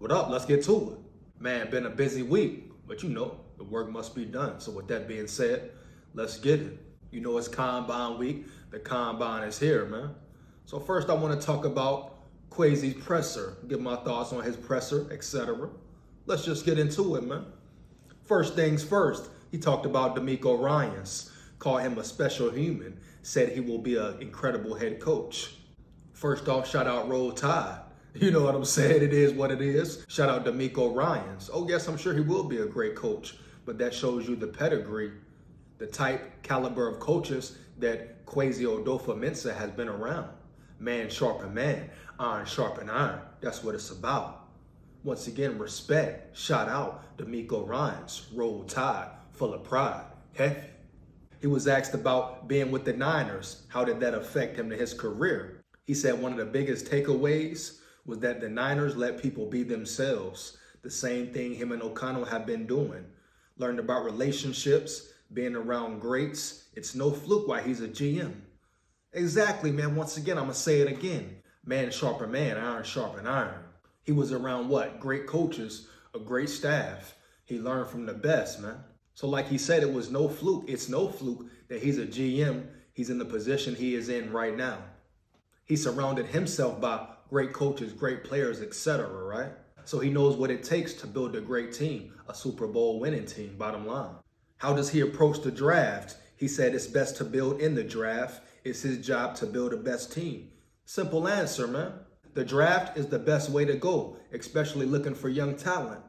What up? Let's get to it. Man, been a busy week, but you know, the work must be done. So with that being said, let's get it. You know it's Combine week. The Combine is here, man. So first I want to talk about Kwesi's presser, give my thoughts on his presser, etc. Let's just get into it, man. First things first, he talked about DeMeco Ryans, called him a special human, said he will be an incredible head coach. First off, shout out Roll Tide. You know what I'm saying? It is what it is. Shout out DeMeco Ryans. Oh yes, I'm sure he will be a great coach, but that shows you the pedigree, the type caliber of coaches that Kwesi Adofo-Mensah has been around. Man sharpen man, iron sharpen iron. That's what it's about. Once again, respect. Shout out DeMeco Ryans. Roll Tide, full of pride, heavy. He was asked about being with the Niners. How did that affect him to his career? He said one of the biggest takeaways was that the Niners let people be themselves. The same thing him and O'Connell have been doing. Learned about relationships, being around greats. It's no fluke why he's a GM. Exactly, man. Once again, I'm going to say it again. Man sharpen man, iron sharpen iron. He was around what? Great coaches, a great staff. He learned from the best, man. So like he said, it was no fluke. It's no fluke that he's a GM. He's in the position he is in right now. He surrounded himself by great coaches, great players, etc., right? So he knows what it takes to build a great team, a Super Bowl winning team, bottom line. How does he approach the draft? He said it's best to build in the draft. It's his job to build a best team. Simple answer, man. The draft is the best way to go, especially looking for young talent.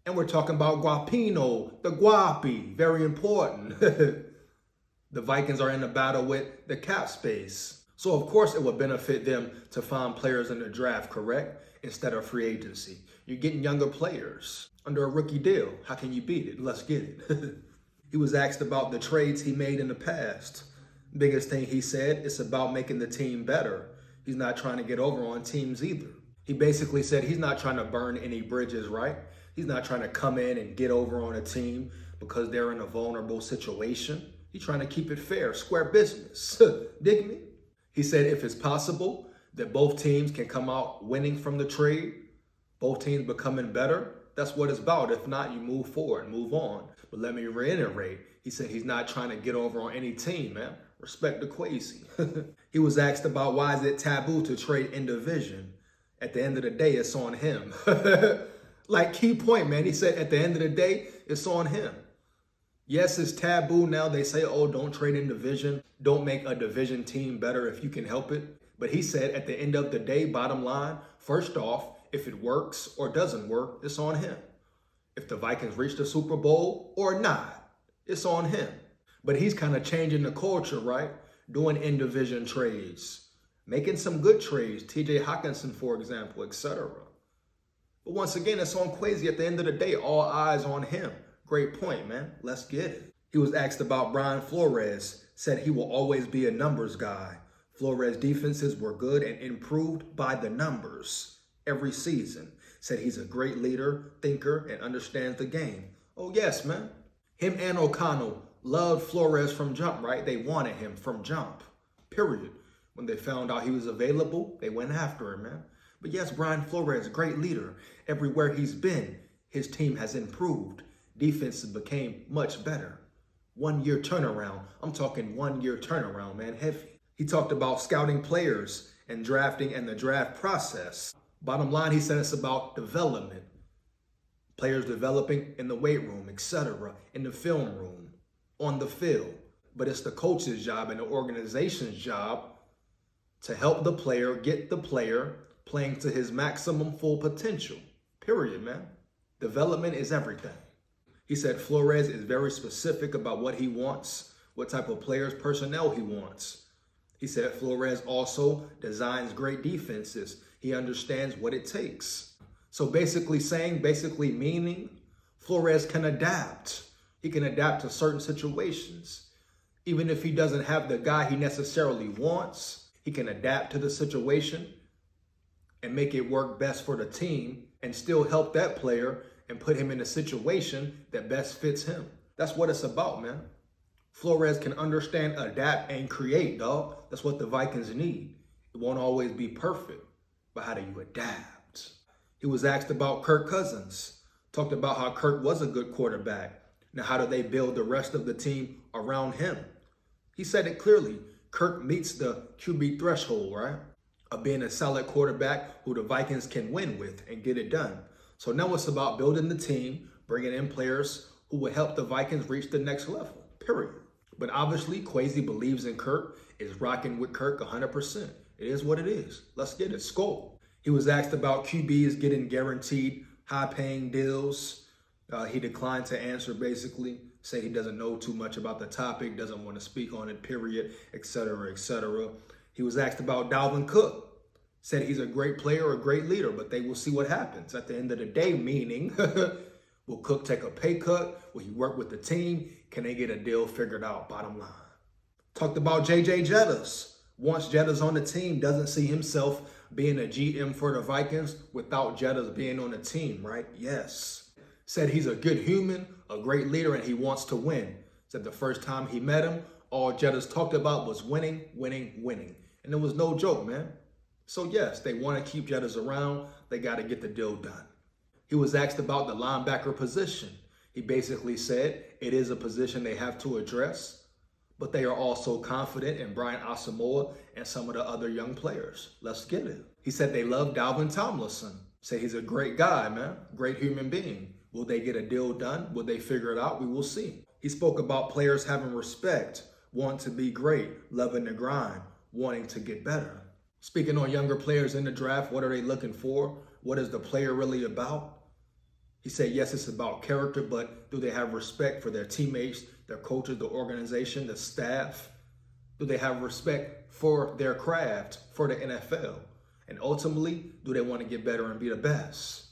And we're talking about Guapino, the Guapi, very important. The Vikings are in a battle with the cap space. So of course it would benefit them to find players in the draft, correct? Instead of free agency. You're getting younger players under a rookie deal. How can you beat it? Let's get it. He was asked about the trades he made in the past. Biggest thing he said, it's about making the team better. He's not trying to get over on teams either. He basically said he's not trying to burn any bridges, right? He's not trying to come in and get over on a team because they're in a vulnerable situation. He's trying to keep it fair, square business. Dig me? He said if it's possible that both teams can come out winning from the trade, both teams becoming better, that's what it's about. If not, you move forward, move on. But let me reiterate, he said he's not trying to get over on any team, man. Respect the Kwesi. He was asked about why is it taboo to trade in division. At the end of the day, it's on him. Like key point, man. He said at the end of the day, it's on him. Yes, it's taboo now. They say, oh, don't trade in division. Don't make a division team better if you can help it. But he said at the end of the day, bottom line, first off, if it works or doesn't work, it's on him. If the Vikings reach the Super Bowl or not, it's on him. But he's kind of changing the culture, right? Doing in-division trades, making some good trades, TJ Hawkinson, for example, etc. But once again, it's on Kwesi. At the end of the day, all eyes on him. Great point, man. Let's get it. He was asked about Brian Flores, said he will always be a numbers guy. Flores' defenses were good and improved by the numbers every season. Said he's a great leader, thinker, and understands the game. Oh, yes, man. Him and O'Connell loved Flores from jump, right? They wanted him from jump, period. When they found out he was available, they went after him, man. But yes, Brian Flores, great leader. Everywhere he's been, his team has improved. Defenses became much better. 1 year turnaround. I'm talking 1 year turnaround, man, heavy. He talked about scouting players and drafting and the draft process. Bottom line, he said it's about development. Players developing in the weight room, etc., in the film room, on the field. But it's the coach's job and the organization's job to help the player get the player playing to his maximum full potential. Period, man. Development is everything. He said Flores is very specific about what he wants, what type of players, personnel he wants. He said Flores also designs great defenses. He understands what it takes. So basically meaning Flores can adapt. He can adapt to certain situations. Even if he doesn't have the guy he necessarily wants, he can adapt to the situation and make it work best for the team and still help that player and put him in a situation that best fits him. That's what it's about, man. Flores can understand, adapt, and create, dog. That's what the Vikings need. It won't always be perfect, but how do you adapt? He was asked about Kirk Cousins, talked about how Kirk was a good quarterback. Now, how do they build the rest of the team around him? He said it clearly. Kirk meets the QB threshold, right? Of being a solid quarterback who the Vikings can win with and get it done. So now it's about building the team, bringing in players who will help the Vikings reach the next level, period. But obviously, Kwesi believes in Kirk, is rocking with Kirk 100%. It is what it is. Let's get it. Skol. He was asked about QBs getting guaranteed high-paying deals. He declined to answer, basically. Say he doesn't know too much about the topic, doesn't want to speak on it, period, etc., etc. He was asked about Dalvin Cook. Said he's a great player, a great leader, but they will see what happens. At the end of the day, meaning, will Cook take a pay cut? Will he work with the team? Can they get a deal figured out? Bottom line. Talked about J.J. Jettas. Once Jettas on the team, doesn't see himself being a GM for the Vikings without Jettas being on the team, right? Yes. Said he's a good human, a great leader, and he wants to win. Said the first time he met him, all Jettas talked about was winning, winning, winning. And it was no joke, man. So yes, they want to keep Jettas around. They got to get the deal done. He was asked about the linebacker position. He basically said it is a position they have to address, but they are also confident in Brian Asamoah and some of the other young players. Let's get it. He said they love Dalvin Tomlinson. Say he's a great guy, man. Great human being. Will they get a deal done? Will they figure it out? We will see. He spoke about players having respect, wanting to be great, loving the grind, wanting to get better. Speaking on younger players in the draft, what are they looking for? What is the player really about? He said, yes, it's about character, but do they have respect for their teammates, their coaches, the organization, the staff? Do they have respect for their craft, for the NFL? And ultimately, do they want to get better and be the best?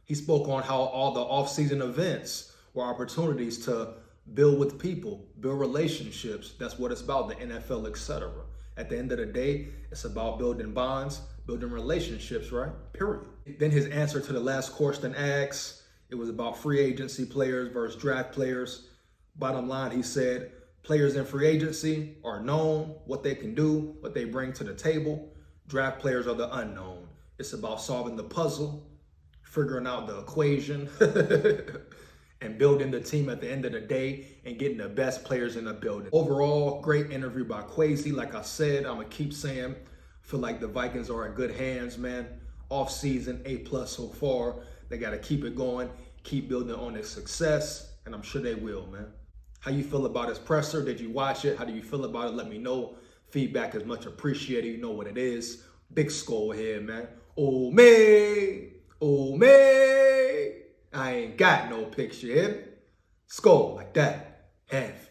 He spoke on how all the offseason events were opportunities to build with people, build relationships. That's what it's about, the NFL, etc. At the end of the day, it's about building bonds, building relationships, right? Period. Then his answer to the last question asked, it was about free agency players versus draft players. Bottom line, he said, players in free agency are known, what they can do, what they bring to the table. Draft players are the unknown. It's about solving the puzzle, figuring out the equation, and building the team at the end of the day and getting the best players in the building. Overall, great interview by Kwesi. Like I said, I'm going to keep saying, feel like the Vikings are in good hands, man. Off-season, A+ so far. They got to keep it going, keep building on their success, and I'm sure they will, man. How you feel about his presser? Did you watch it? How do you feel about it? Let me know. Feedback is much appreciated. You know what it is. Big skol here, man. Oh, me. Oh, me. I ain't got no picture. Skol like that. Heavy.